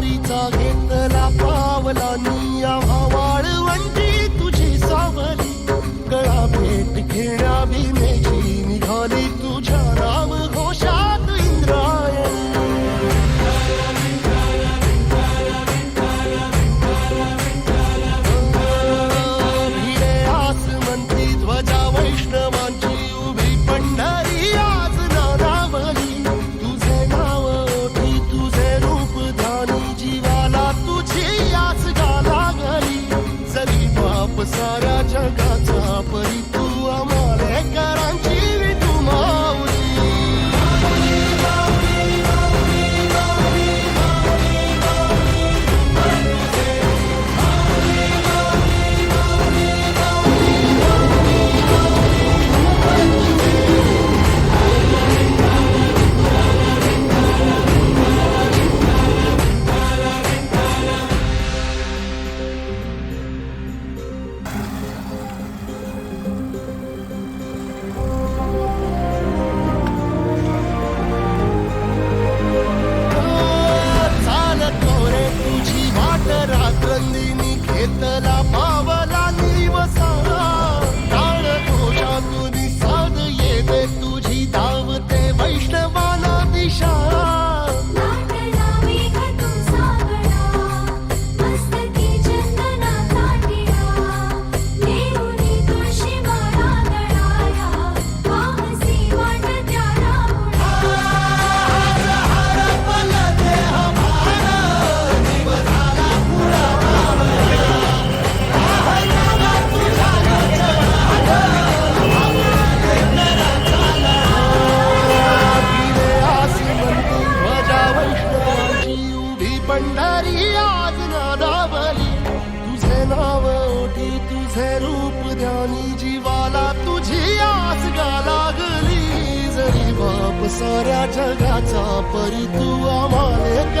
वारीचा घेतला पावला निया वाळवंटी तुझी सावली गळा भेट घेण्या भीमेची निघाली तुझ्या नाम घोषात इंद्रायणी भिडे आसमंती ध्वजा वैष्णवांची उभी पंढरी आज नानावली तुझे नाव ओठी तुझे रूप ध्यानी जीवाला तुझी आस लागली जरी बाप साऱ्या जगाचा परी तू आमालेकरांची विठू माऊली रात्रंदिनी घेतला पावला निवसा प्राण घोषातून साध येते तुझी धावते वैष्णवाला दिशा पंढरी आज नादावली तुझे नाव ओठी तुझे रूप ध्यानी जीवाला तुझी आस लागली जरी बाप साऱ्या जगाचा परी तू आम्हाला